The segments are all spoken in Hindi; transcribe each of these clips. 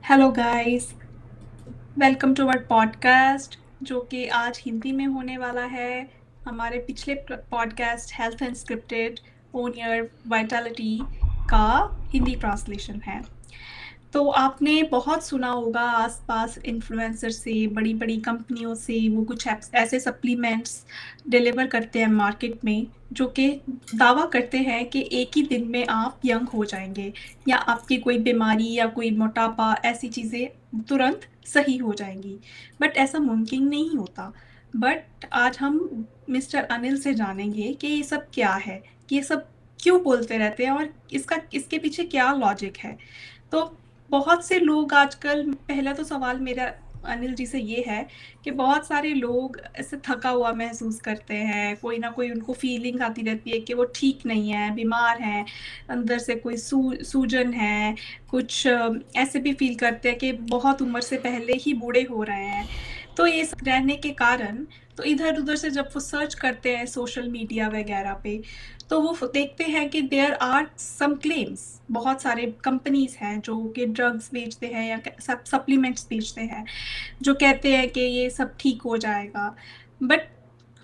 Hello guys, welcome to our podcast जो कि आज हिंदी में होने वाला है। हमारे पिछले podcast health unscripted own your vitality का हिंदी ट्रांसलेशन है। तो आपने बहुत सुना होगा आसपास इन्फ्लुएंसर से, बड़ी-बड़ी कंपनियों से, वो कुछ ऐसे सप्लीमेंट्स डिलीवर करते हैं मार्केट में, जो कि दावा करते हैं कि एक ही दिन में आप यंग हो जाएँगे या आपकी कोई बीमारी या कोई मोटापा ऐसी चीज़ें तुरंत सही हो जाएँगी। बट ऐसा मुमकिन नहीं होता। बट आज हम मिस्टर अनिल से जानेंगे कि ये सब क्या है? ये सब क्यों बोलते रहते हैं और इसके पीछे क्या लॉजिक है? तो बहुत से लोग आजकल, पहला तो सवाल मेरा अनिल जी से ये है कि बहुत सारे लोग ऐसे थका हुआ महसूस करते हैं, कोई ना कोई उनको फीलिंग आती रहती है कि वो ठीक नहीं है, बीमार हैं, अंदर से कोई सूजन है, कुछ ऐसे भी फील करते हैं कि बहुत उम्र से पहले ही बूढ़े हो रहे हैं। तो ये सब रहने के कारण तो इधर-उधर से जब वो सर्च करते हैं सोशल मीडिया वगैरह पे, तो वो देखते हैं कि देयर आर सम क्लेम्स। बहुत सारे कंपनीज हैं जो कि ड्रग्स बेचते हैं या सप्लीमेंट्स बेचते हैं, जो कहते हैं कि ये सब ठीक हो जाएगा। बट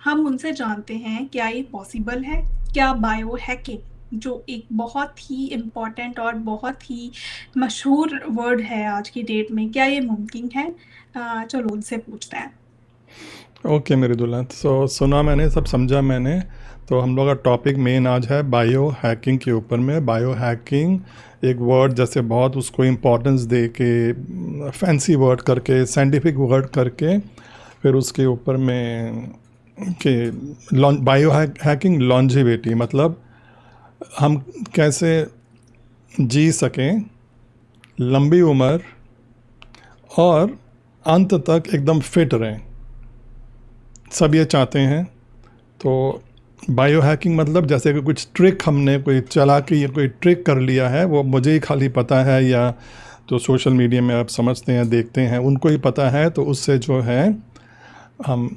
हम उनसे जानते हैं क्या ये पॉसिबल है? क्या बायो हैकिंग, जो एक बहुत ही इम्पोर्टेंट और बहुत ही मशहूर वर्ड है आज की डेट में, क्या ये मुमकिन है? चलो उनसे पूछते हैं। ओके मेरी दुल्हन, सुना मैंने, सब समझा मैंने। तो हम लोग का टॉपिक मेन आज है बायो हैकिंग के ऊपर में। बायो हैकिंग एक वर्ड जैसे बहुत उसको इम्पोर्टेंस दे के, फैंसी वर्ड करके, साइंटिफिक वर्ड करके, फिर उसके ऊपर में कि बायो हैकिंग लॉन्जिविटी, मतलब हम कैसे जी सकें लंबी उम्र और अंत तक एकदम फिट रहें, सब ये चाहते हैं। तो बायो हैकिंग मतलब जैसे कि कुछ ट्रिक हमने कोई चला के ये कोई ट्रिक कर लिया है, वो मुझे ही खाली पता है, या तो सोशल मीडिया में आप समझते हैं, देखते हैं, उनको ही पता है, तो उससे जो है हम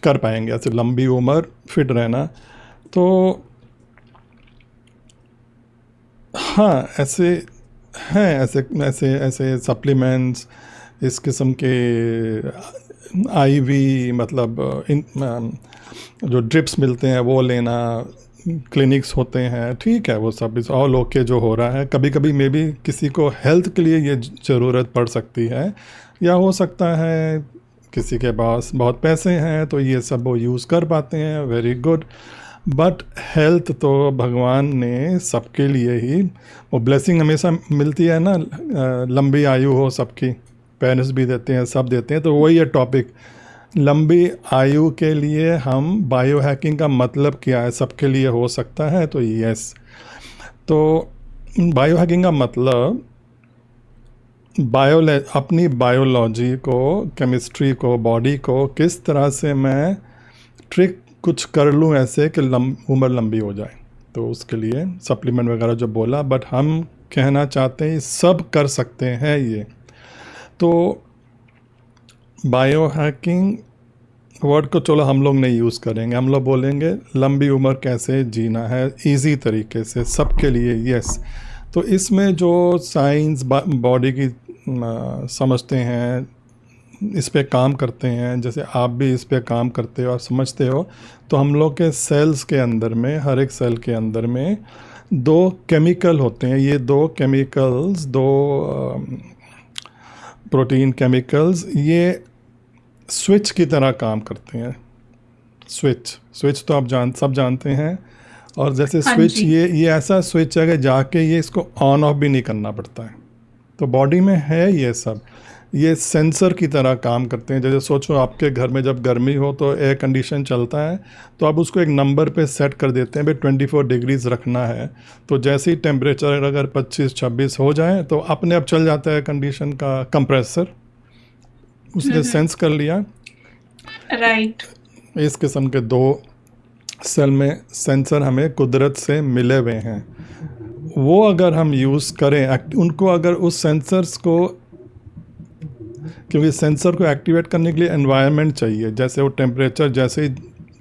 कर पाएंगे ऐसे लंबी उम्र फिट रहना। तो हाँ, ऐसे हैं, ऐसे ऐसे ऐसे सप्लीमेंट्स इस किस्म के, आईवी मतलब जो ड्रिप्स मिलते हैं वो लेना, क्लिनिक्स होते हैं, ठीक है, वो सब इस ऑल ओके जो हो रहा है। कभी कभी मे बी किसी को हेल्थ के लिए ये ज़रूरत पड़ सकती है, या हो सकता है किसी के पास बहुत पैसे हैं तो ये सब वो यूज़ कर पाते हैं, वेरी गुड। बट हेल्थ तो भगवान ने सबके लिए ही, वो ब्लेसिंग हमेशा मिलती है ना, लंबी आयु हो सबकी, पेरेंट्स भी देते हैं, सब देते हैं। तो वही है टॉपिक, लंबी आयु के लिए हम बायो हैकिंग का मतलब क्या है, सबके लिए हो सकता है? तो यस। तो बायो हैकिंग का मतलब अपनी बायोलॉजी को, केमिस्ट्री को, बॉडी को किस तरह से मैं ट्रिक कुछ कर लूँ ऐसे कि उम्र लंबी हो जाए। तो उसके लिए सप्लीमेंट वगैरह जो बोला, बट हम कहना चाहते हैं सब कर सकते हैं ये। तो बायो हैकिंग वर्ड को चलो हम लोग नहीं यूज़ करेंगे, हम लोग बोलेंगे लंबी उम्र कैसे जीना है इजी तरीके से सबके लिए, यस। तो इसमें जो साइंस बॉडी की समझते हैं, इस पे काम करते हैं, जैसे आप भी इस पे काम करते हो और समझते हो, तो हम लोग के सेल्स के अंदर में, हर एक सेल के अंदर में दो केमिकल होते हैं। ये दो केमिकल्स, दो प्रोटीन केमिकल्स, ये स्विच की तरह काम करते हैं। स्विच स्विच तो आप सब जानते हैं। और जैसे हाँ स्विच, जी। ये ऐसा स्विच है कि जाके ये इसको ऑन ऑफ भी नहीं करना पड़ता है। तो बॉडी में है ये सब, ये सेंसर की तरह काम करते हैं। जैसे सोचो आपके घर में जब गर्मी हो तो एयर कंडीशन चलता है, तो आप उसको एक नंबर पे सेट कर देते हैं, भाई 24 डिग्रीज रखना है। तो जैसे ही टेम्परेचर अगर 25-26 हो जाए तो अपने आप चल जाता है कंडीशन का कंप्रेसर, उसने सेंस कर लिया। राइट। इस किस्म के दो सेल में सेंसर हमें कुदरत से मिले हुए हैं। वो अगर हम यूज़ करें उनको, अगर उस सेंसर्स को, क्योंकि सेंसर को एक्टिवेट करने के लिए एनवायरनमेंट चाहिए, जैसे वो टेम्परेचर जैसे ही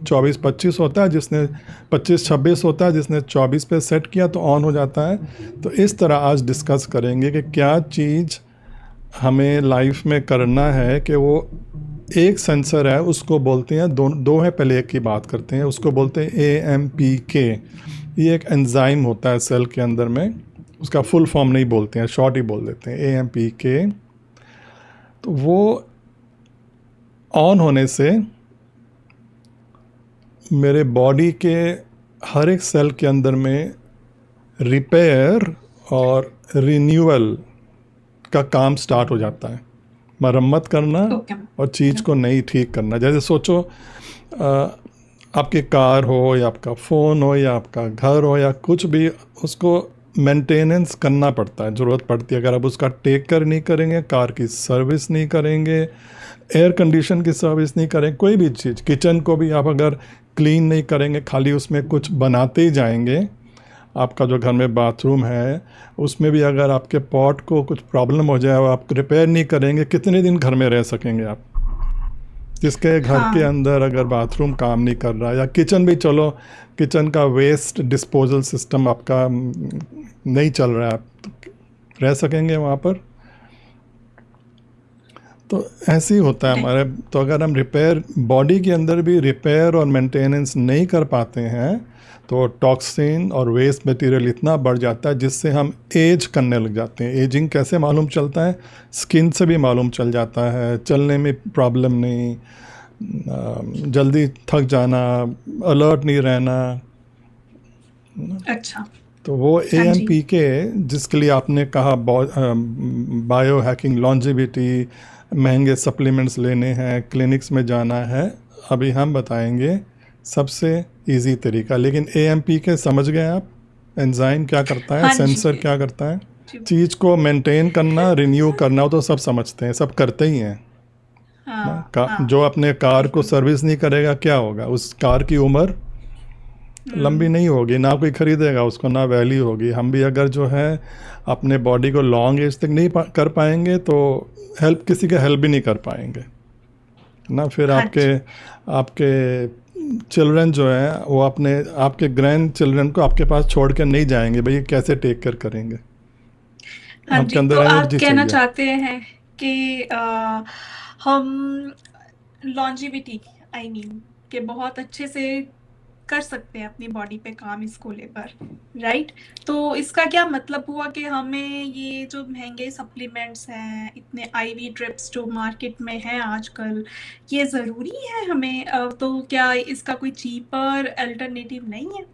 24-25 होता है, जिसने 25-26 होता है, जिसने 24 पे सेट किया तो ऑन हो जाता है। तो इस तरह आज डिस्कस करेंगे कि क्या चीज़ हमें लाइफ में करना है कि वो एक सेंसर है, उसको बोलते हैं, दो है, पहले एक की बात करते हैं, उसको बोलते हैं AMPK। ये एक एंजाइम होता है सेल के अंदर में, उसका फुल फॉर्म नहीं बोलते हैं, शॉर्ट ही बोल देते हैं AMPK। तो वो ऑन होने से मेरे बॉडी के हर एक सेल के अंदर में रिपेयर और रिन्यूअल का काम स्टार्ट हो जाता है, मरम्मत करना ओके। और चीज़ को नहीं ठीक करना। जैसे सोचो आपकी कार हो या आपका फ़ोन हो या आपका घर हो या कुछ भी, उसको मेंटेनेंस करना पड़ता है, ज़रूरत पड़ती है। अगर आप उसका टेक कर नहीं करेंगे, कार की सर्विस नहीं करेंगे, एयर कंडीशन की सर्विस नहीं करेंगे, कोई भी चीज़, किचन को भी आप अगर क्लीन नहीं करेंगे, खाली उसमें कुछ बनाते ही जाएंगे, आपका जो घर में बाथरूम है उसमें भी अगर आपके पॉट को कुछ प्रॉब्लम हो जाए और आप रिपेयर नहीं करेंगे, कितने दिन घर में रह सकेंगे आप? जिसके घर के हाँ। अंदर अगर बाथरूम काम नहीं कर रहा, या किचन भी, चलो किचन का वेस्ट डिस्पोजल सिस्टम आपका नहीं चल रहा है, आप रह सकेंगे वहाँ पर? तो ऐसे ही होता है नहीं। हमारे। तो अगर हम रिपेयर, बॉडी के अंदर भी रिपेयर और मेंटेनेंस नहीं कर पाते हैं, तो टॉक्सिन और वेस्ट मटेरियल इतना बढ़ जाता है जिससे हम एज करने लग जाते हैं। एजिंग कैसे मालूम चलता है? स्किन से भी मालूम चल जाता है, चलने में प्रॉब्लम नहीं, जल्दी थक जाना, अलर्ट नहीं रहना। अच्छा। तो वो हाँ जी। AMPK, जिसके लिए आपने कहा बायो हैकिंग, लॉन्जिविटी, महंगे सप्लीमेंट्स लेने हैं, क्लिनिक्स में जाना है, अभी हम बताएंगे सबसे इजी तरीका। लेकिन AMPK समझ गए आप? एंजाइम क्या करता है, हाँ सेंसर जी। क्या करता है? जी। चीज़ को मेंटेन करना, रिन्यू करना, वो तो सब समझते हैं, सब करते ही हैं ना। हाँ हाँ। जो अपने कार को बिल्कुल। सर्विस नहीं करेगा, क्या होगा? उस कार की उम्र लंबी नहीं होगी, ना कोई खरीदेगा उसको, ना वैल्यू होगी। हम भी अगर जो है अपने बॉडी को लॉन्ग एज तक नहीं कर पाएंगे, तो हेल्प, किसी का हेल्प भी नहीं कर पाएंगे ना। फिर हाँ आपके जी। आपके चिल्ड्रन जो है वो अपने, आपके ग्रैंड चिल्ड्रन को आपके पास छोड़ कर नहीं जाएंगे, भाई ये कैसे टेक केयर करेंगे? हाँ आपके जी, तो अंदर आप एनर्जी कहना चाहिए। चाहते हैं कि हम लॉन्जिविटी, आई मीन, कि बहुत अच्छे से कर सकते हैं अपनी बॉडी पे काम इसको लेकर, राइट? तो इसका क्या मतलब हुआ कि हमें ये जो महंगे सप्लीमेंट्स हैं, इतने आईवी ड्रिप्स जो मार्केट में हैं आजकल, ये ज़रूरी है हमें? तो क्या इसका कोई चीपर अल्टरनेटिव नहीं है?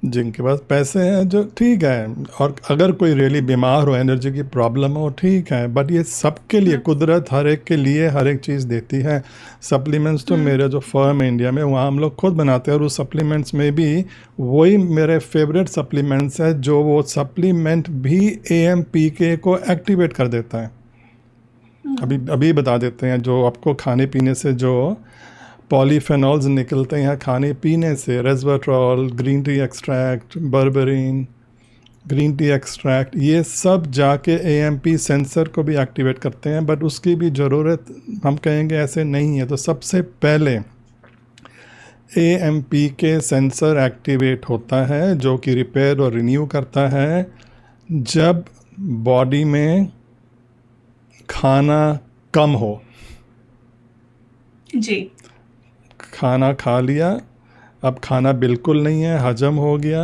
जिनके पास पैसे हैं, जो ठीक है, और अगर कोई रियली बीमार हो, एनर्जी की प्रॉब्लम हो, ठीक है, बट ये सबके लिए, हम्म। कुदरत हर एक के लिए हर एक चीज़ देती है। सप्लीमेंट्स तो हम्म। मेरे जो फर्म है इंडिया में, वहाँ हम लोग खुद बनाते हैं, और उस सप्लीमेंट्स में भी वही मेरे फेवरेट सप्लीमेंट्स है, जो वो सप्लीमेंट भी AMPK को एक्टिवेट कर देता है। अभी हम्म। अभी बता देते हैं, जो आपको खाने पीने से जो पॉलीफेनॉल्स निकलते हैं खाने पीने से, resveratrol, green tea extract, berberine, green tea extract, ये सब जाके AMP सेंसर को भी एक्टिवेट करते हैं। बट उसकी भी ज़रूरत, हम कहेंगे ऐसे नहीं है। तो सबसे पहले AMPK सेंसर एक्टिवेट होता है, जो कि रिपेयर और रिन्यू करता है जब बॉडी में खाना कम हो। जी। खाना खा लिया, अब खाना बिल्कुल नहीं है, हजम हो गया,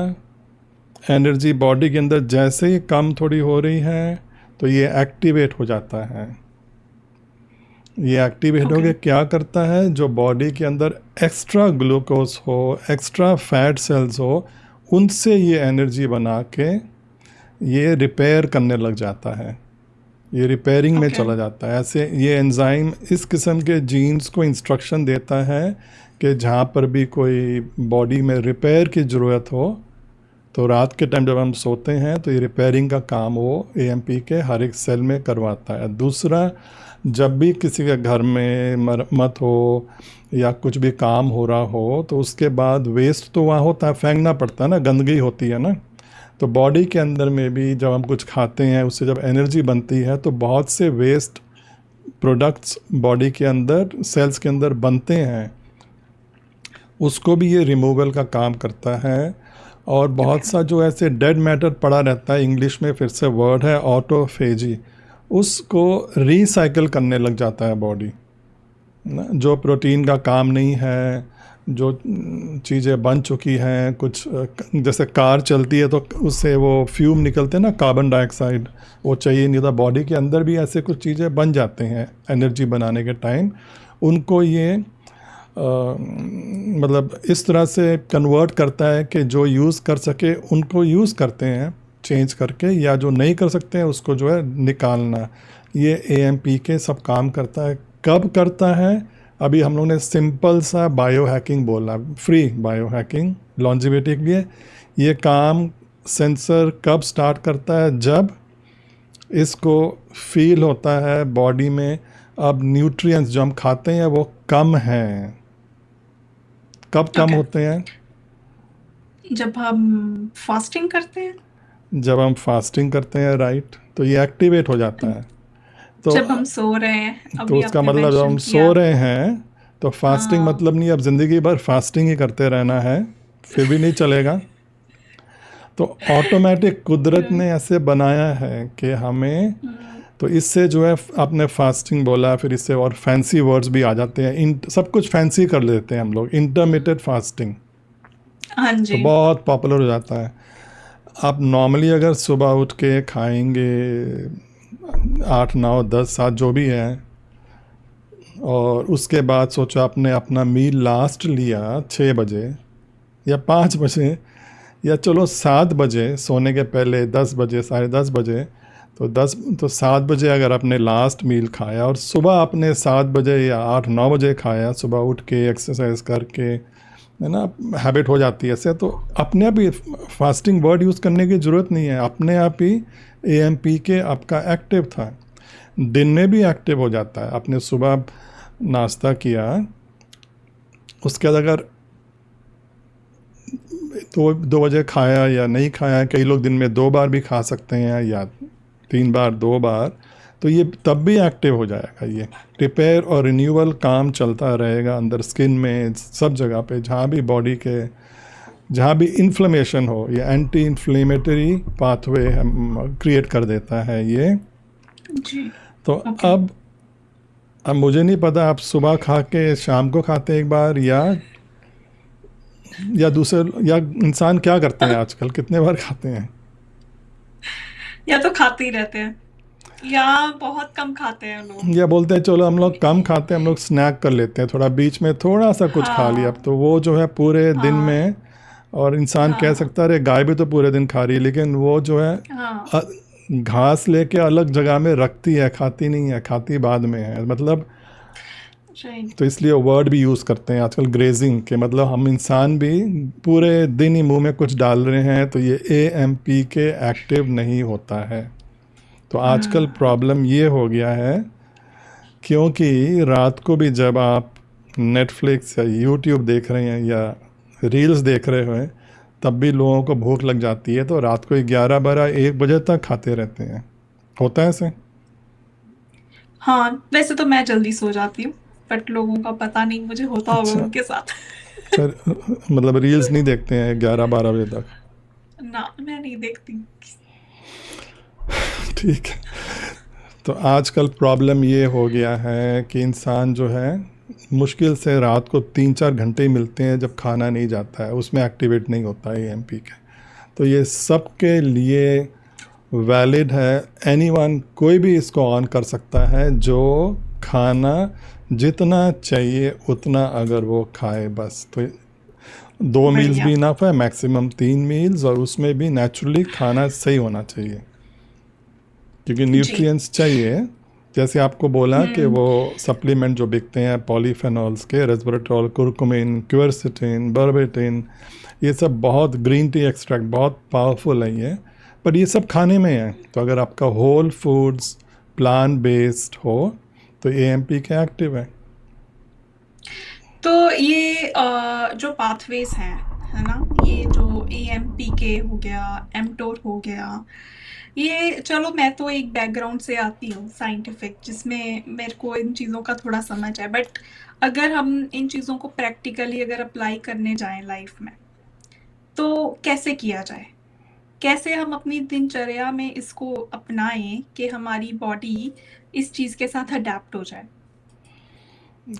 एनर्जी बॉडी के अंदर जैसे ही कम थोड़ी हो रही है, तो ये एक्टिवेट हो जाता है। ये एक्टिवेट ओके। होके क्या करता है, जो बॉडी के अंदर एक्स्ट्रा ग्लूकोज हो, एक्स्ट्रा फैट सेल्स हो, उनसे ये एनर्जी बना के ये रिपेयर करने लग जाता है, ये रिपेयरिंग में ओके। चला जाता है। ऐसे ये एंजाइम इस किस्म के जीन्स को इंस्ट्रक्शन देता है कि जहाँ पर भी कोई बॉडी में रिपेयर की ज़रूरत हो, तो रात के टाइम जब हम सोते हैं, तो ये रिपेयरिंग का काम वो AMPK हर एक सेल में करवाता है। दूसरा, जब भी किसी के घर में मरम्मत हो या कुछ भी काम हो रहा हो, तो उसके बाद वेस्ट तो वहाँ होता है, फेंकना पड़ता है ना, गंदगी होती है ना। तो बॉडी के अंदर में भी जब हम कुछ खाते हैं, उससे जब एनर्जी बनती है, तो बहुत से वेस्ट प्रोडक्ट्स बॉडी के अंदर, सेल्स के अंदर बनते हैं, उसको भी ये रिमूवल का काम करता है। और बहुत सा जो ऐसे डेड मैटर पड़ा रहता है, इंग्लिश में फिर से वर्ड है ऑटोफेजी, उसको रिसाइकल करने लग जाता है बॉडी ना। जो प्रोटीन का काम नहीं है, जो चीज़ें बन चुकी हैं, कुछ जैसे कार चलती है तो उससे वो फ्यूम निकलते हैं ना, कार्बन डाइऑक्साइड, वो चाहिए नहीं था। बॉडी के अंदर भी ऐसे कुछ चीज़ें बन जाते हैं एनर्जी बनाने के टाइम। उनको ये मतलब इस तरह से कन्वर्ट करता है कि जो यूज़ कर सके उनको यूज़ करते हैं चेंज करके, या जो नहीं कर सकते हैं उसको जो है निकालना। ये एएमपी के सब काम करता है। कब करता है? अभी हम लोग ने सिंपल सा बायो हैकिंग बोला, फ्री बायो हैकिंग लॉन्जिविटी के लिए। ये काम सेंसर कब स्टार्ट करता है? जब इसको फील होता है बॉडी में अब न्यूट्रिएंट्स जो हम खाते हैं वो कम हैं। कब कम ओके, होते हैं? जब हम फास्टिंग करते हैं, जब हम फास्टिंग करते हैं, राइट। तो ये एक्टिवेट हो जाता है। तो जब हम सो रहे हैं, तो अभी उसका आपने मतलब जब हम मेंशन सो किया। रहे हैं तो फास्टिंग हाँ। मतलब नहीं अब ज़िंदगी भर फास्टिंग ही करते रहना है, फिर भी नहीं चलेगा। तो ऑटोमेटिक कुदरत हम्म, ने ऐसे बनाया है कि हमें, हम्म, तो इससे जो है आपने फास्टिंग बोला, फिर इससे और फैंसी वर्ड्स भी आ जाते हैं। इन सब कुछ फैंसी कर लेते हैं हम लोग। इंटरमिटेड फास्टिंग हाँ तो जी। बहुत पॉपुलर हो जाता है। आप नॉर्मली अगर सुबह उठ के खाएंगे 8 9 10 7 जो भी है, और उसके बाद सोचो आपने अपना मील लास्ट लिया 6 बजे या 5 बजे, या चलो 7 बजे सोने के पहले, 10 बजे, साढ़े 10 बजे, तो 7 बजे अगर आपने लास्ट मील खाया और सुबह आपने 7 बजे या 8 9 बजे खाया, सुबह उठ के एक्सरसाइज करके, है ना, हैबिट हो जाती है ऐसे। तो अपने आप ही फास्टिंग वर्ड यूज़ करने की ज़रूरत नहीं है, अपने आप ही एएमपी के आपका एक्टिव था, दिन में भी एक्टिव हो जाता है। आपने सुबह नाश्ता किया, उसके बाद अगर 2 बजे खाया या नहीं खाया, कई लोग दिन में 2 बार भी खा सकते हैं या 3 बार, 2 बार, तो ये तब भी एक्टिव हो जाएगा। ये रिपेयर और रिन्यूअल काम चलता रहेगा अंदर स्किन में, सब जगह पे, जहाँ भी बॉडी के, जहाँ भी इन्फ्लेमेशन हो, ये एंटी इन्फ्लेमेटरी पाथवे क्रिएट कर देता है ये। जी। तो ओके। अब मुझे नहीं पता आप सुबह खा के शाम को खाते हैं एक बार, या दूसरे, या इंसान क्या करते हैं आजकल, कितने बार खाते हैं? या तो खाते ही रहते हैं, या बहुत कम खाते हैं लोग। या बोलते हैं चलो हम लोग कम खाते हैं, हम लोग स्नैक कर लेते हैं, थोड़ा बीच में थोड़ा सा कुछ खा लिया। अब हाँ, तो वो जो है पूरे दिन हाँ, में, और इंसान कह हाँ, सकता है अरे गाय भी तो पूरे दिन खा रही है, लेकिन वो जो है हाँ। अ, घास लेके अलग जगह में रखती है, खाती नहीं है, खाती बाद में है मतलब। राइट। तो इसलिए वर्ड भी यूज़ करते हैं आजकल ग्रेजिंग के, मतलब हम इंसान भी पूरे दिन ही मुंह में कुछ डाल रहे हैं, तो ये एएमपी के एक्टिव नहीं होता है। तो आजकल प्रॉब्लम ये हो गया है, क्योंकि रात को भी जब आप नेटफ्लिक्स या यूट्यूब देख रहे हैं या रील्स देख रहे हो, तब भी लोगों को भूख लग जाती है, तो रात को 11 12 1 बजे तक खाते रहते हैं। होता है ऐसे? हाँ, वैसे तो मैं जल्दी सो जाती हूँ, बट लोगों का पता नहीं, मुझे होता होगा अच्छा। उनके साथ। अच्छा, मतलब रील्स नहीं देखते हैं 11 12 बजे तक? ना, मैं नहीं देखती। ठीक है। तो आजकल प्रॉब्लम ये हो गया है कि इंसान जो है मुश्किल से रात को 3 4 घंटे ही मिलते हैं जब खाना नहीं जाता है, उसमें एक्टिवेट नहीं होता है एएमपी के। तो ये सबके लिए वैलिड है। एनीवन, कोई भी इसको ऑन कर सकता है, जो खाना जितना चाहिए उतना अगर वो खाए बस। तो 2 मील्स बढ़िया। भी इनफ है, मैक्सिमम 3 मील्स, और उसमें भी नेचुरली खाना सही होना चाहिए, क्योंकि जी। न्यूट्रिएंट्स चाहिए। जैसे आपको बोला कि हम्म। वो सप्लीमेंट जो बिकते हैं पॉलीफेनॉल्स के, रेस्वराट्रॉल, कुरकुमिन, क्यूरसेटिन, बर्बेटिन, ये सब बहुत, ग्रीन टी एक्सट्रैक्ट बहुत पावरफुल है ये, पर ये सब खाने में है। तो अगर आपका होल फूड्स प्लांट बेस्ड हो तो एएमपी के एक्टिव है। तो ये जो पाथवेज हैं, है ना, ये जो एएमपी के हो गया, एमटोर हो गया, ये, चलो मैं तो एक बैकग्राउंड से आती हूँ साइंटिफिक, जिसमें मेरे को इन चीज़ों का थोड़ा समझ है, बट अगर हम इन चीज़ों को प्रैक्टिकली अगर अप्लाई करने जाएं लाइफ में, तो कैसे किया जाए? कैसे हम अपनी दिनचर्या में इसको अपनाएं कि हमारी बॉडी इस चीज के साथ अडेप्ट हो जाए?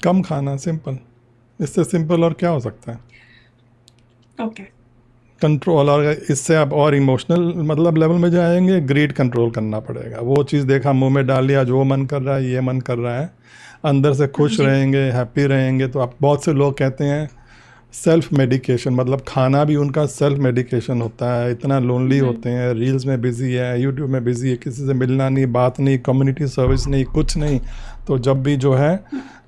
कम खाना, सिंपल। इससे सिंपल और क्या हो सकता है? ओके। कंट्रोल। और इससे आप और इमोशनल मतलब लेवल में जाएंगे, ग्रीड कंट्रोल करना पड़ेगा। वो चीज़ देखा, मुंह में डाल लिया, जो मन कर रहा है, ये मन कर रहा है, अंदर से खुश जी। रहेंगे, हैप्पी रहेंगे। तो आप, बहुत से लोग कहते हैं सेल्फ मेडिकेशन, मतलब खाना भी उनका सेल्फ मेडिकेशन होता है। इतना लोनली हम्म। होते हैं, रील्स में बिजी है, यूट्यूब में बिजी है, किसी से मिलना नहीं, बात नहीं, कम्युनिटी सर्विस नहीं, कुछ नहीं। तो जब भी जो है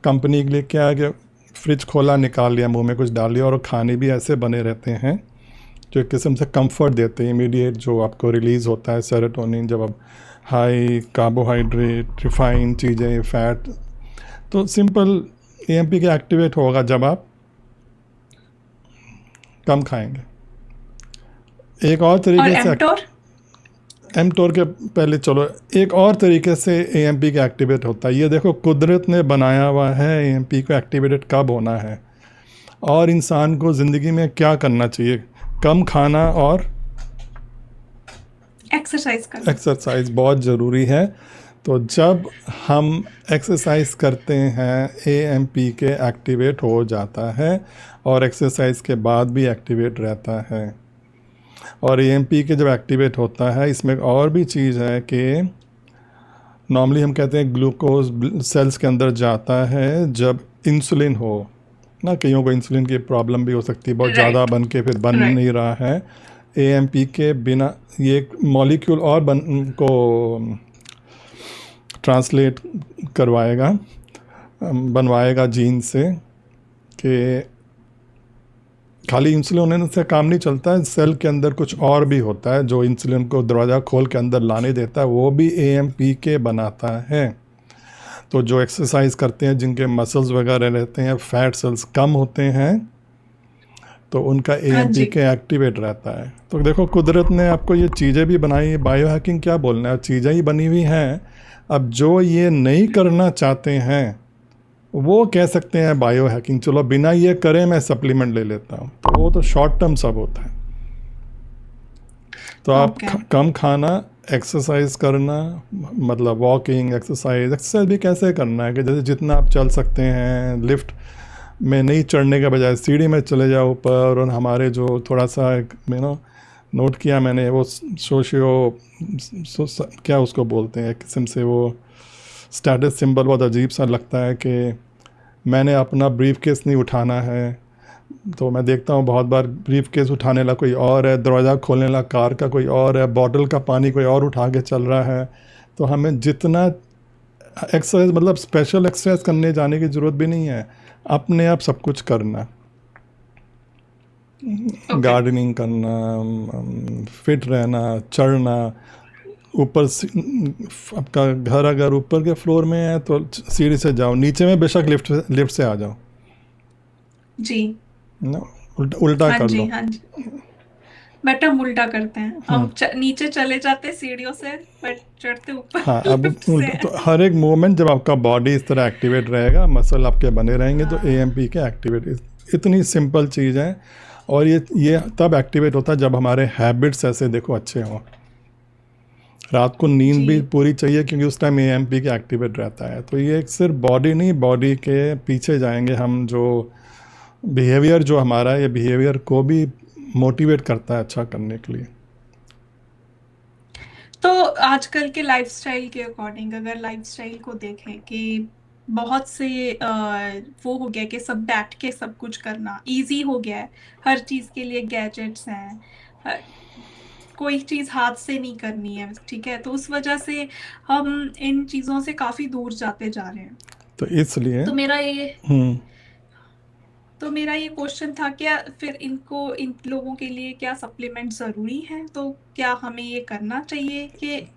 कंपनी के लिए क्या है कि फ्रिज खोला, निकाल लिया, मुंह में कुछ डाल लिया, और खाने भी ऐसे बने रहते हैं जो एक किस्म से कंफर्ट देते हैं। इमीडिएट जो आपको रिलीज़ होता है सेरोटोनिन, जब आप हाई कार्बोहाइड्रेट, रिफाइंड चीज़ें, फैट। तो सिंपल एएमपी के एक्टिवेट होगा जब आप कम खाएंगे। एक और और तरीके से एमटोर? एमटोर के पहले चलो, एक और तरीके से एएमपी का एक्टिवेट होता है। ये देखो, कुदरत ने बनाया हुआ है एएमपी को एक्टिवेटेड कब होना है, और इंसान को ज़िंदगी में क्या करना चाहिए। कम खाना और एक्सरसाइज करना। एक्सरसाइज बहुत ज़रूरी है। तो जब हम एक्सरसाइज करते हैं, एएमपी के एक्टिवेट हो जाता है, और एक्सरसाइज के बाद भी एक्टिवेट रहता है। और एएमपी के जब एक्टिवेट होता है, इसमें एक और भी चीज़ है कि नॉर्मली हम कहते हैं ग्लूकोज सेल्स के अंदर जाता है जब इंसुलिन हो ना। कईयों को इंसुलिन की प्रॉब्लम भी हो सकती है, बहुत ज़्यादा राइट। बन के फिर बन राइट। नहीं रहा है। एएमपी के बिना ये मॉलिक्यूल और को ट्रांसलेट करवाएगा, बनवाएगा जीन से, कि खाली इंसुलिन होने से काम नहीं चलता है। सेल के अंदर कुछ और भी होता है जो इंसुलिन को दरवाज़ा खोल के अंदर लाने देता है, वो भी एएमपी के बनाता है। तो जो एक्सरसाइज करते हैं, जिनके मसल्स वगैरह रहते हैं, फैट सेल्स कम होते हैं, तो उनका हाँ एएमपी जी। के एक्टिवेट रहता है। तो देखो, कुदरत ने आपको ये चीज़ें भी बनाई। बायो हैकिंग क्या बोलना है, चीज़ें ही बनी हुई हैं। अब जो ये नहीं करना चाहते हैं, वो कह सकते हैं बायो हैकिंग, चलो बिना ये करे मैं सप्लीमेंट ले लेता हूँ। तो वो तो शॉर्ट टर्म सब होता है। तो आप ओके। कम खाना, एक्सरसाइज करना, मतलब वॉकिंग एक्सरसाइज। एक्सरसाइज भी कैसे करना है कि जैसे जितना आप चल सकते हैं, लिफ्ट में नहीं चढ़ने के बजाय सीढ़ी में चले जाओ ऊपर। और हमारे जो थोड़ा सा नोट किया मैंने, वो क्या उसको बोलते हैं, एक किस्म से वो स्टेटस सिंबल बहुत अजीब सा लगता है कि मैंने अपना ब्रीफ केस नहीं उठाना है। तो मैं देखता हूँ बहुत बार ब्रीफ केस उठाने ला कोई और है, दरवाज़ा खोलने ला कार का कोई और है, बॉटल का पानी कोई और उठा के चल रहा है। तो हमें जितना एक्सरसाइज, मतलब स्पेशल एक्सरसाइज करने जाने की ज़रूरत भी नहीं है, अपने आप सब कुछ करना। ओके। गार्डनिंग करना, फिट रहना, चढ़ना ऊपर आपका घर अगर ऊपर के फ्लोर में है तो सीढ़ी से जाओ, नीचे में बेशक लिफ्ट से आ जाओ जी। ना, उल्टा उल्टा हाँ कर जी। लो। हाँ जी। बट हम उल्टा करते हैं, हम नीचे चले जाते हैं सीढ़ियों से, बट चढ़ते ऊपर हाँ, अब लिफ्ट से उल्टा। तो हैं। हर एक मोमेंट जब आपका बॉडी इस तरह एक्टिवेट रहेगा, मसल आपके बने रहेंगे, तो हाँ एएमपी के एक्टिवेट। इतनी सिंपल चीज़ है। और ये तब एक्टिवेट होता है जब हमारे हैबिट्स ऐसे देखो अच्छे हों। रात को नींद भी जी। पूरी चाहिए, क्योंकि उस टाइम एएमपी के एक्टिवेट रहता है। तो ये एक सिर्फ बॉडी नहीं, बॉडी के पीछे जाएंगे हम। जो बिहेवियर जो हमारा है, ये बिहेवियर को भी मोटिवेट करता है अच्छा करने के लिए। तो आजकल के लाइफस्टाइल के अकॉर्डिंग अगर लाइफस्टाइल को देखें कि बहुत से वो हो गया कि सब बैठ के सब कुछ करना इजी हो गया है, हर चीज के लिए गैजेट्स हैं, हर- कोई चीज हाथ से नहीं करनी है, ठीक है, तो उस वजह से हम इन चीजों से काफी दूर जाते जा रहे हैं। तो इसलिए तो मेरा ये हम्म तो मेरा ये क्वेश्चन था, क्या फिर इनको इन लोगों के लिए क्या सप्लीमेंट जरूरी है? तो क्या हमें ये करना चाहिए कि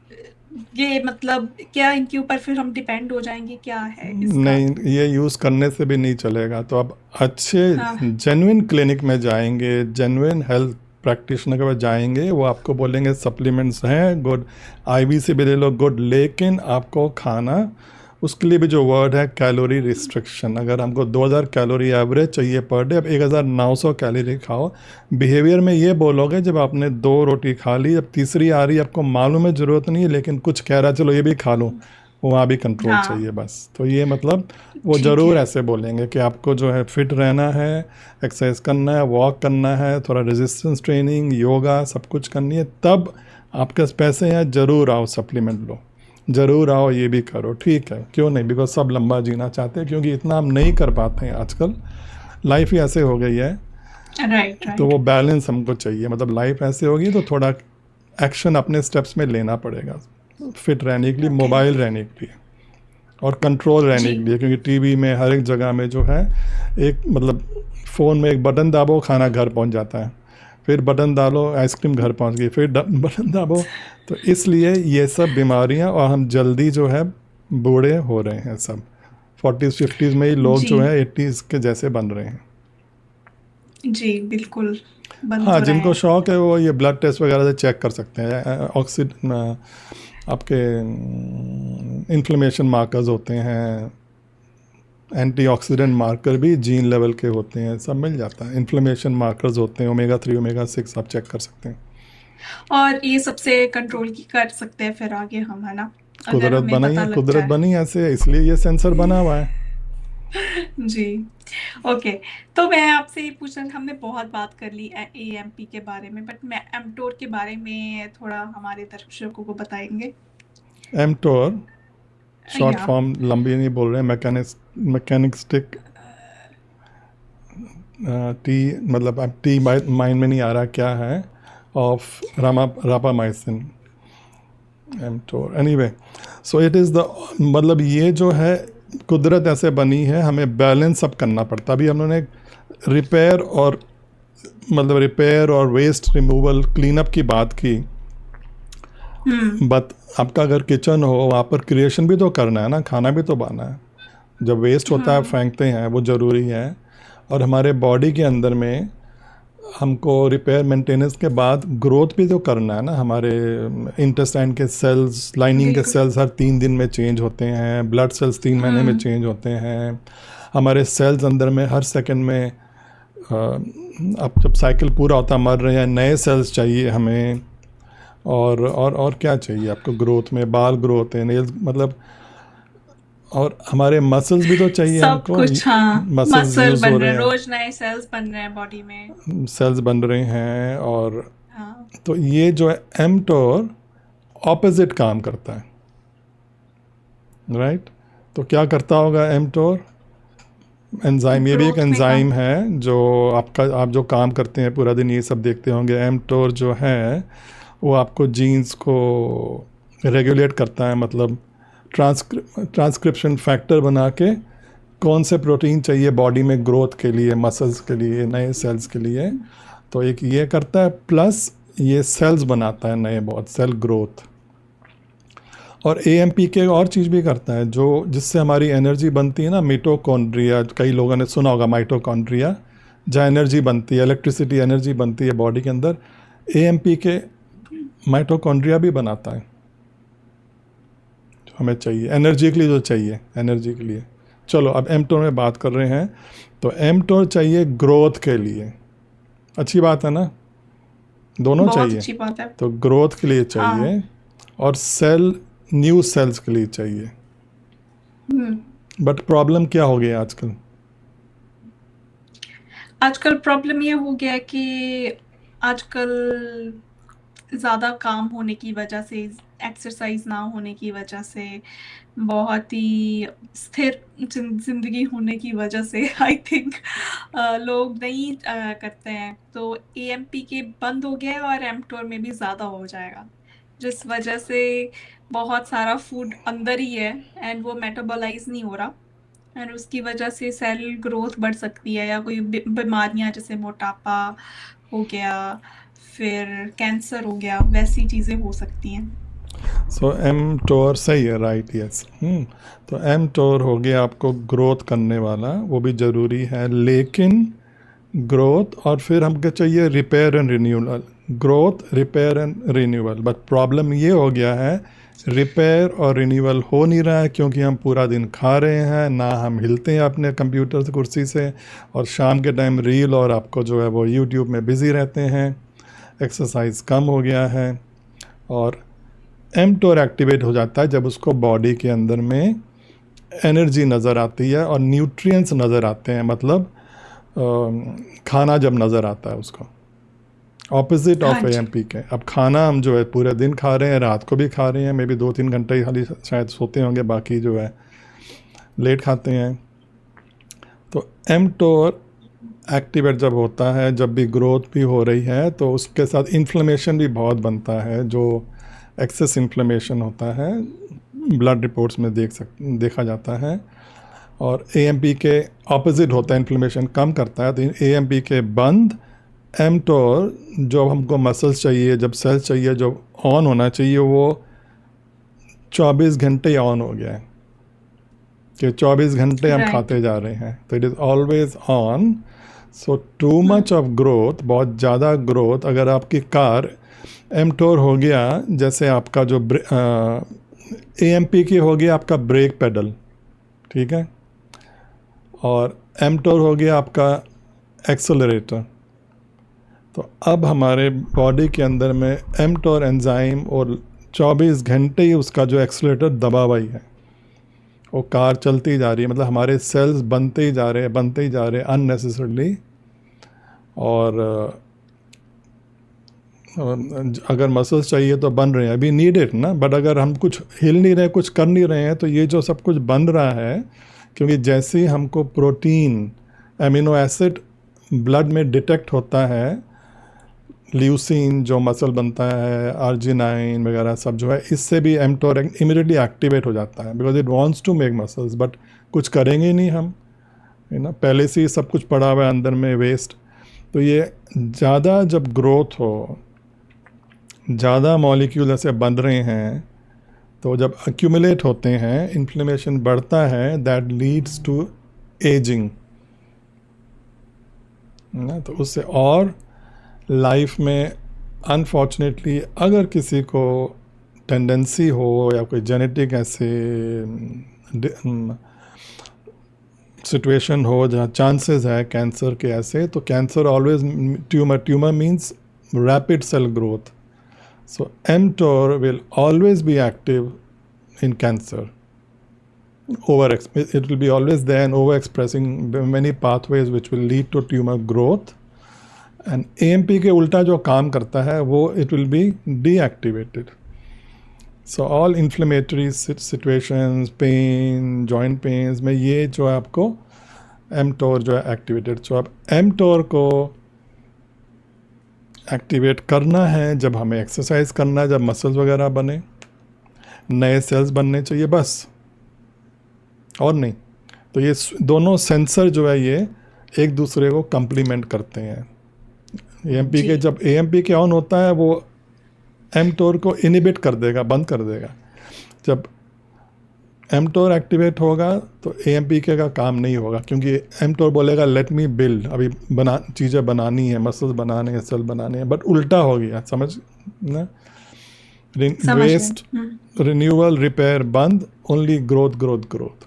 ये मतलब क्या इनके ऊपर फिर हम डिपेंड हो जाएंगे, क्या है इसका? नहीं, ये यूज़ करने से भी नहीं चलेगा। तो आप अच्छे हाँ। जेन्युइन क्लिनिक में जाएंगे, जेन्युइन हेल्थ प्रैक्टिशनर के पास जाएंगे, वो आपको बोलेंगे सप्लीमेंट्स हैं गुड, आईवी से भी ले लो गुड, लेकिन आपको खाना उसके लिए भी जो वर्ड है कैलोरी रिस्ट्रिक्शन। अगर हमको 2000 कैलोरी एवरेज चाहिए पर डे, अब 1900 कैलोरी खाओ। बिहेवियर में ये बोलोगे जब आपने 2 रोटी खा ली, जब तीसरी आ रही आपको मालूम है ज़रूरत नहीं है, लेकिन कुछ कह रहा है चलो ये भी खा लूँ, वहाँ भी कंट्रोल हाँ चाहिए बस। तो ये मतलब वो ठीक ज़रूर है। ऐसे बोलेंगे कि आपको जो है फिट रहना है, एक्सरसाइज करना है, वॉक करना है, थोड़ा रेजिस्टेंस ट्रेनिंग, योगा, सब कुछ करनी है, तब आपके पास पैसे हैं, ज़रूर आओ सप्लीमेंट लो, ज़रूर आओ ये भी करो, ठीक है, क्यों नहीं, बिकॉज सब लंबा जीना चाहते हैं, क्योंकि इतना हम नहीं कर पाते हैं आजकल, लाइफ ही ऐसे हो गई है। राइट तो राइट। वो बैलेंस हमको चाहिए, मतलब लाइफ ऐसे होगी तो थोड़ा एक्शन अपने स्टेप्स में लेना पड़ेगा, फिट रहने के लिए, ओके। मोबाइल रहने के लिए और कंट्रोल रहने जी। के लिए, क्योंकि टीवी में हर एक जगह में जो है एक मतलब फ़ोन में एक बटन दाबो खाना घर पहुंच जाता है, फिर बटन डालो आइसक्रीम घर पहुंच गई, फिर बटन दाबो। तो इसलिए ये सब बीमारियां, और हम जल्दी जो है बूढ़े हो रहे हैं सब, 40s 50s में ही लोग जी जो है 80s के जैसे बन रहे हैं। जी बिल्कुल बन हाँ, तो रहे जिनको हैं। शौक है वो ये ब्लड टेस्ट वगैरह से चेक कर सकते हैं, आपके इन्फ्लेमेशन मार्कर्स होते हैं, एंटीऑक्सीडेंट मार्कर भी जीन लेवल के होते हैं, सब मिल जाता है, इन्फ्लेमेशन मार्कर्स होते हैं, ओमेगा 3 ओमेगा 6 आप चेक कर सकते हैं। और ये सबसे कंट्रोल की कर सकते हैं फिर आगे हम, है ना, अगर कुदरत हमें बनाई पता है, लग कुदरत जाए। बनी ऐसे, इसलिए ये सेंसर बना हुआ है। जी। ओके। तो मैं आपसे ये पूछना, हमने बहुत बात कर ली एएमपी के बारे में, बट मैं एमटोर के बारे में थोड़ा हमारे दर्शकों को बताएंगे। एमटोर शॉर्ट या फॉर्म, लंबी नहीं बोल रहे हैं, मैकेनिस्टिक टी, मतलब अब टी माइंड में नहीं आ रहा क्या है, of rapamycin, mTOR, anyway. So it is the, मतलब ये जो है कुदरत ऐसे बनी है, हमें बैलेंस अब करना पड़ता है। अभी हम लोगों ने रिपेयर और मतलब रिपेयर और वेस्ट रिमूवल क्लीन अप की बात की, हम्म बट आपका अगर किचन हो वहाँ पर क्रिएशन भी तो करना है ना, खाना भी तो बनाना है। जब वेस्ट होता है हम्म फेंकते हैं, वो ज़रूरी है। और हमारे बॉडी के अंदर में हमको रिपेयर मेंटेनेंस के बाद ग्रोथ भी तो करना है ना, हमारे इंटेस्टाइन के सेल्स, लाइनिंग के बिल्कुल। सेल्स हर 3 दिन में चेंज होते हैं, ब्लड सेल्स 3 महीने में हम्म चेंज होते हैं, हमारे सेल्स अंदर में हर सेकंड में अब जब साइकिल पूरा होता मर रहे हैं, नए सेल्स चाहिए हमें। और क्या चाहिए आपको ग्रोथ में, बाल ग्रो होते हैं, नेल्स, मतलब और हमारे मसल्स भी तो चाहिए सब हमको, कुछ, हाँ, मसल्स मसल यूज़ हो बन रहे रहे हैं, हैं, रोज नए सेल्स बन रहे हैं बॉडी में। सेल्स बन रहे हैं। और हाँ। तो ये जो है एमटोर ऑपोजिट काम करता है, राइट। तो क्या करता होगा एमटोर, एंजाइम, ये भी एक ग्रोथ में काम। एंजाइम है जो आपका, आप जो काम करते हैं पूरा दिन ये सब देखते होंगे, एमटोर जो है वो आपको जीन्स को रेगुलेट करता है, मतलब ट्रांसक्रिप्शन फैक्टर बना के कौन से प्रोटीन चाहिए बॉडी में ग्रोथ के लिए, मसल्स के लिए, नए सेल्स के लिए। तो एक ये करता है, प्लस ये सेल्स बनाता है नए, बहुत सेल ग्रोथ। और एएमपी के और चीज़ भी करता है, जो जिससे हमारी एनर्जी बनती है ना, मिटोकॉन्ड्रिया, कई लोगों ने सुना होगा माइटोकॉन्ड्रिया, जहाँ एनर्जी बनती है, इलेक्ट्रिसिटी एनर्जी बनती है बॉडी के अंदर, एएमपी के माइटोकॉन्ड्रिया भी बनाता है, जो हमें चाहिए एनर्जी के लिए, जो चाहिए एनर्जी के लिए। चलो अब एमटोर में बात कर रहे हैं, तो एमटोर चाहिए ग्रोथ के लिए, अच्छी बात है ना, दोनों बहुत चाहिए। अच्छी बात है। तो ग्रोथ के लिए हाँ। चाहिए और सेल, न्यू सेल्स के लिए चाहिए। हम्म बट प्रॉब्लम क्या हो गया आजकल, आजकल प्रॉब्लम ये हो गया है कि आजकल ज्यादा काम होने की वजह से, एक्सरसाइज ना होने की वजह से, बहुत ही स्थिर जिंदगी होने की वजह से आई थिंक लोग नहीं करते हैं, तो एएमपी के बंद हो गया है और एमटोर में भी ज्यादा हो जाएगा, जिस वजह से बहुत सारा फूड अंदर ही है एंड वो मेटाबोलाइज नहीं हो रहा, और उसकी वजह से सेल ग्रोथ बढ़ सकती है, या कोई बीमारियां जैसे मोटापा हो गया, फिर कैंसर हो गया, वैसी चीजें हो सकती हैं। सो एमटोर सही है, राइट, यस। तो एमटोर हो गया आपको ग्रोथ करने वाला, वो भी ज़रूरी है, लेकिन ग्रोथ, और फिर हमको चाहिए repair and renewal. Growth, repair and renewal. But problem ये हो गया है, रिपेयर और रिन्यूअल हो नहीं रहा है क्योंकि हम पूरा दिन खा रहे हैं, ना हम हिलते हैं अपने कंप्यूटर से, कुर्सी से, और शाम के टाइम रील और आपको जो है वो यूट्यूब में बिज़ी रहते हैं। एक्सरसाइज कम हो गया है, और एमटोर एक्टिवेट हो जाता है जब उसको बॉडी के अंदर में एनर्जी नज़र आती है और न्यूट्रिएंट्स नज़र आते हैं, मतलब खाना जब नज़र आता है उसको, ऑपोजिट हाँ ऑफ जी। एएमपी के। अब खाना हम जो है पूरे दिन खा रहे हैं, रात को भी खा रहे हैं, मे बी 2-3 घंटे ही खाली शायद सोते होंगे, बाकी जो है लेट खाते हैं। तो एमटोर एक्टिवेट जब होता है, जब भी ग्रोथ भी हो रही है, तो उसके साथ इन्फ्लेमेशन भी बहुत बनता है। जो एक्सेस इन्फ्लेमेशन होता है ब्लड रिपोर्ट्स में देखा जाता है, और एएमपी के ऑपोजिट होता है, इन्फ्लेमेशन कम करता है। तो एएमपी के बंद, एमटोर जो हमको मसल्स चाहिए, जब सेल्स चाहिए, जो ऑन होना चाहिए, वो 24 घंटे ऑन हो गया है कि 24 घंटे हम राइट। खाते जा रहे हैं, तो it is always on. So too much of growth, बहुत ज़्यादा ग्रोथ, अगर आपकी कार एमटोर हो गया, जैसे आपका जो एएमपी की हो गया आपका ब्रेक पेडल, ठीक है, और एमटोर हो गया आपका एक्सेलरेटर। तो अब हमारे बॉडी के अंदर में एमटोर एंजाइम और 24 घंटे ही उसका जो एक्सेलरेटर दबा हुआ ही है, वो कार चलती जा रही है, मतलब हमारे सेल्स बनते ही जा रहे हैं, बनते ही जा रहे हैं अननेसेसरली। और अगर मसल्स चाहिए तो बन रहे हैं, अभी नीड इट ना, बट अगर हम कुछ हिल नहीं रहे, कुछ कर नहीं रहे हैं, तो ये जो सब कुछ बन रहा है, क्योंकि जैसे ही हमको प्रोटीन, एमिनो एसिड ब्लड में डिटेक्ट होता है, ल्यूसीन जो मसल बनता है, आर्जिनाइन वगैरह सब जो है, इससे भी एमटोर इमीडिएटली एक्टिवेट हो जाता है, because it wants to make muscles, but कुछ करेंगे नहीं हम, है ना, पहले से ही सब कुछ पड़ा हुआ है अंदर में वेस्ट। तो ये ज़्यादा जब ग्रोथ हो, ज़्यादा मॉलिक्यूल ऐसे बन रहे हैं, तो जब एक्यूमुलेट होते हैं, इन्फ्लेमेशन बढ़ता है, दैट लीड्स टू एजिंग ना। तो उससे और लाइफ में अनफॉर्चुनेटली अगर किसी को टेंडेंसी हो या कोई जेनेटिक ऐसे सिचुएशन हो जहाँ चांसेस है कैंसर के ऐसे, तो cancer always tumour means rapid cell growth. So mTOR will always be active in cancer. It will be always there and overexpressing many pathways which will lead to tumor growth. And AMP के उल्टा जो काम करता है वो it will be deactivated. So all inflammatory situations, pain, joint pains में ये जो है आपको mTOR जो है एक्टिवेटेड। So अब mTOR को एक्टिवेट करना है जब हमें एक्सरसाइज करना है, जब मसल्स वगैरह बने, नए सेल्स बनने चाहिए, बस, और नहीं। तो ये दोनों सेंसर जो है ये एक दूसरे को कंप्लीमेंट करते हैं। एएमपी के, जब एएमपी के ऑन होता है वो mTOR को इनिबिट कर देगा, बंद कर देगा। जब mTOR एक्टिवेट होगा तो AMP का काम नहीं होगा, क्योंकि mTOR बोलेगा लेट मी बिल्ड, अभी चीज़ें बनानी है, मसल्स बनाने हैं, सेल बनाने हैं, बट उल्टा हो गया, समझ ना। वेस्ट, रिन्यूअल, रिपेयर बंद, ओनली ग्रोथ ग्रोथ ग्रोथ।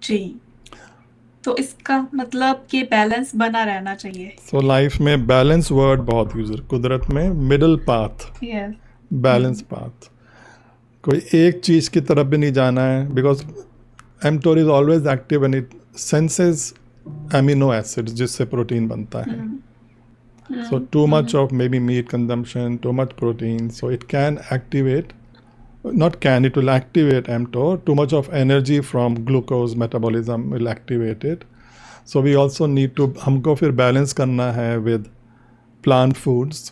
जी। तो इसका मतलब कि बैलेंस बना रहना चाहिए। सो लाइफ में बैलेंस वर्ड बहुत यूज, कुदरत में middle path, yes. Balance path, कोई एक चीज़ की तरफ भी नहीं जाना है, because mTOR is always active and it senses amino acids जिससे प्रोटीन बनता है। So too much of maybe meat consumption, too much protein, so it can activate, not can, it will activate mTOR. Too much of energy from glucose metabolism will activate it. So we also need to, हमको फिर balance करना है with plant foods,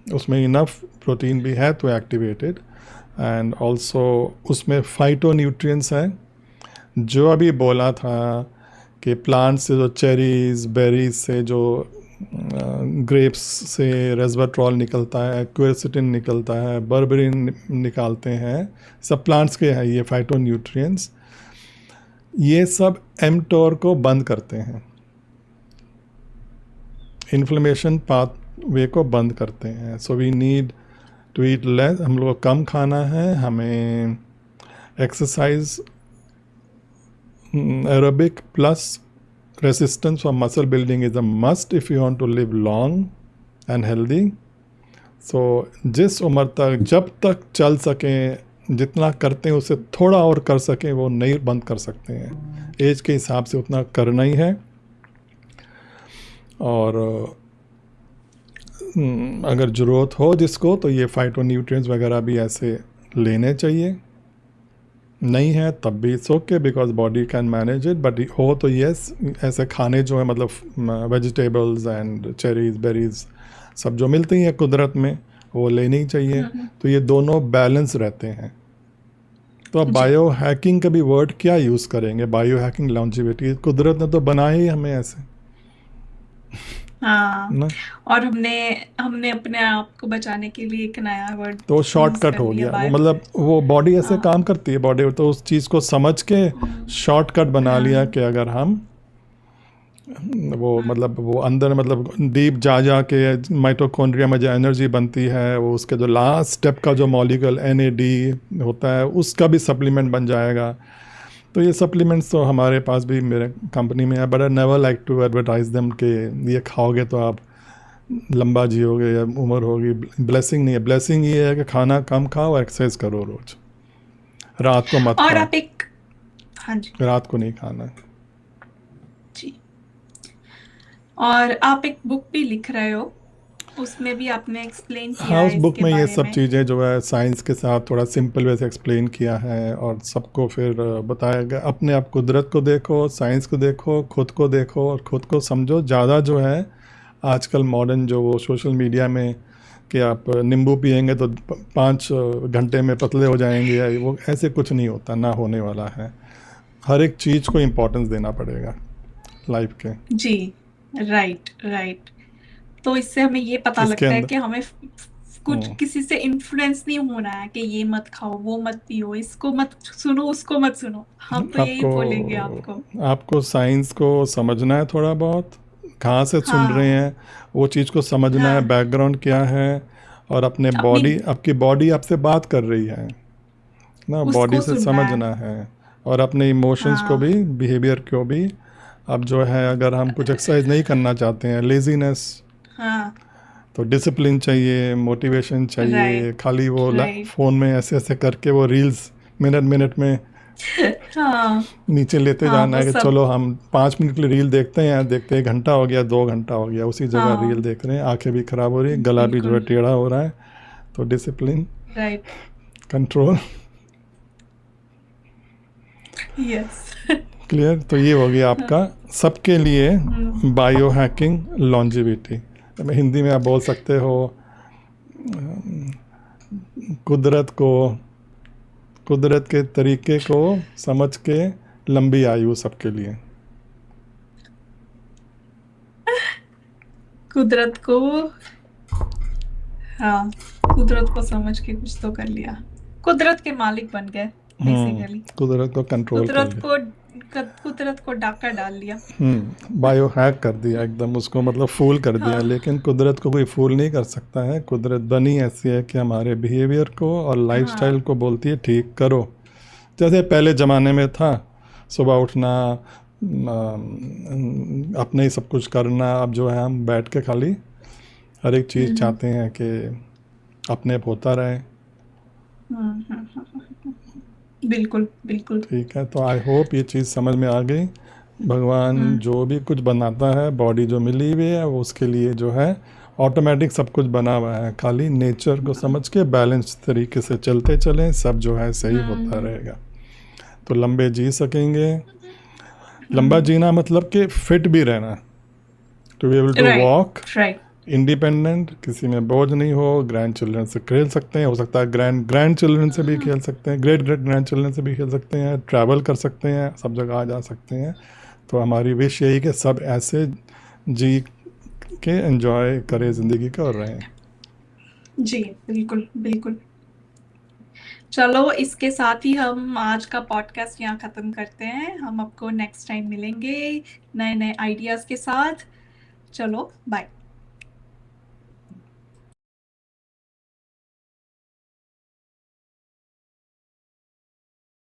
उसमें enough protein भी है तो activated, and also उसमें phytonutrients हैं, जो अभी बोला था कि प्लांट से जो चेरीज, बेरीज से जो ग्रेप्स से रेस्वेट्रॉल निकलता है, क्वेरसिटिन निकलता है, बर्बेरिन निकालते हैं, सब प्लांट्स के हैं ये फाइटोन्यूट्रिएंट्स, ये सब mTOR को बंद करते हैं। इन्फ्लेमेशन पाथवे को बंद करते हैं. So we need to eat less, हम लोग को कम खाना है. हमें exercise, aerobic plus resistance for muscle building is a must if you want to live long and healthy. So जिस उम्र तक, जब तक चल सकें, जितना करते हैं उससे थोड़ा और कर सकें, वो नहीं बंद कर सकते हैं. एज के हिसाब से उतना करना ही है. और अगर ज़रूरत हो जिसको, तो ये फाइटोन्यूट्रिएंट्स वगैरह भी ऐसे लेने चाहिए. नहीं है तब भी it's okay, because body can manage it. But हो तो यस, ऐसे खाने जो है, मतलब वेजिटेबल्स एंड चेरीज, बेरीज, सब जो मिलती हैं कुदरत में, वो लेनी ही चाहिए. तो ये दोनों बैलेंस रहते हैं. तो अब जी। बायो हैकिंग का भी वर्ड क्या यूज़ करेंगे? बायो हैकिंग, लॉन्जिविटी, कुदरत ने तो बनाया ही हमें ऐसे हाँ, ना. और हमने हमने अपने आप को बचाने के लिए एक नया वर्ड तो यूज शॉर्टकट कर हो लिया, गया वो, बायो. मतलब वो बॉडी ऐसे हाँ. काम करती है. बॉडी तो उस चीज़ को समझ के शॉर्टकट बना लिया कि अगर हम वो मतलब वो अंदर, मतलब डीप जा के माइटोकॉन्ड्रिया में जो एनर्जी बनती है, वो उसके जो लास्ट स्टेप का जो मॉलिक्यूल NAD होता है, उसका भी सप्लीमेंट बन जाएगा. तो ये सप्लीमेंट्स तो हमारे पास भी मेरे कंपनी में है. But I never like to advertise them कि ये खाओगे तो आप लंबा जियोगे या उम्र होगी. ब्लेसिंग नहीं है. ब्लेसिंग ये है कि खाना कम खाओ, एक्सरसाइज करो रोज. रात को मत और खाओ, आप एक, हाँ जी रात को नहीं खाना. जी, और आप एक बुक भी लिख रहे हो, उसमें भी आपने एक्सप्लेन किया हाँ, उस है बुक इसके में ये बारे सब में. चीज़ें जो है साइंस के साथ थोड़ा सिंपल वे से एक्सप्लेन किया है, और सबको फिर बताया गया. अपने आप कुदरत को देखो, साइंस को देखो, खुद को देखो और खुद को समझो. ज़्यादा जो है आजकल मॉडर्न जो वो सोशल मीडिया में कि आप नींबू पियेंगे तो 5 घंटे में पतले हो जाएंगे, या वो ऐसे कुछ नहीं होता, ना होने वाला है. हर एक चीज़ को इम्पोर्टेंस देना पड़ेगा लाइफ के. जी, राइट राइट. तो इससे हमें ये पता इसके लगता है अंदर कि हमें कुछ किसी से इन्फ्लुएंस नहीं होना है कि ये मत खाओ, वो मत पियो, इसको मत सुनो, उसको मत सुनो. हम तो यही आपको बोलेंगे आपको. आपको साइंस को समझना है थोड़ा बहुत. कहाँ से सुन रहे हाँ. हैं वो चीज़ को समझना है, हाँ, बैकग्राउंड क्या है. और अपने अपनी बॉडी, आपकी बॉडी आपसे बात कर रही है ना, बॉडी उसको से सुनना है. समझना है. और अपने इमोशंस को हाँ. भी, बिहेवियर को भी. अब जो है, अगर हम कुछ एक्सरसाइज नहीं करना चाहते हैं, लेजीनेस, हाँ, तो डिसिप्लिन चाहिए, मोटिवेशन चाहिए. राइट खाली वो राइट. फ़ोन में ऐसे ऐसे करके वो रील्स मिनट मिनट में हाँ. नीचे लेते हाँ, जाना वो है कि सब. चलो हम 5 मिनट के लिए रील देखते हैं, देखते 1 घंटा हो गया, 2 घंटा हो गया, उसी जगह रील हाँ, देख रहे हैं. आंखें भी ख़राब हो रही है, गला भी जो है बिल्कुल. टेढ़ा हो रहा है. तो discipline, right. Control. Yes. Clear. तो ये हो गया आपका सबके लिए hmm. Bio hacking, longevity. Hindi में आप बोल सकते हो कुदरत को, कुदरत के तरीके को समझ के लंबी आयु सबके लिए. कुदरत को, हाँ, कुदरत को समझ के कुछ तो कर लिया. कुदरत के मालिक बन गए बेसिकली. कुदरत को कंट्रोल कर कुदरत लिया. को कुदरत को डाका डाल लिया. बायो हैक कर दिया एकदम उसको, मतलब फूल कर दिया. हाँ. लेकिन कुदरत को कोई फूल नहीं कर सकता है. कुदरत बनी ऐसी है कि हमारे बिहेवियर को और लाइफस्टाइल हाँ. को बोलती है ठीक करो. जैसे पहले ज़माने में था, सुबह उठना, अपने ही सब कुछ करना. अब जो है हम बैठ के खाली हर एक चीज़ चाहते हैं कि अपने आप होता रहे. बिल्कुल बिल्कुल. ठीक है. तो आई होप ये चीज़ समझ में आ गई. भगवान जो भी कुछ बनाता है, बॉडी जो मिली हुई है, वो उसके लिए जो है ऑटोमेटिक सब कुछ बना हुआ है. खाली नेचर को समझ के बैलेंस तरीके से चलते चलें, सब जो है सही होता रहेगा. तो लंबे जी सकेंगे. लंबा जीना मतलब कि फिट भी रहना, to be able to walk right. Independent, किसी में बोझ नहीं हो. ग्रैंड चिल्ड्रन से खेल सकते हैं, हो सकता है ग्रैंड चिल्ड्रन से भी खेल सकते हैं, ग्रेट ग्रैंड चिल्ड्रन से भी खेल सकते हैं. ट्रैवल कर सकते हैं, सब जगह आ जा सकते हैं. तो हमारी विश यही कि सब ऐसे जी के एंजॉय करें ज़िंदगी का और रहें. जी बिल्कुल बिल्कुल. चलो, इसके साथ ही हम आज का पॉडकास्ट यहाँ खत्म करते हैं. हम आपको नेक्स्ट टाइम मिलेंगे नए नए आइडियाज के साथ. चलो, बाय.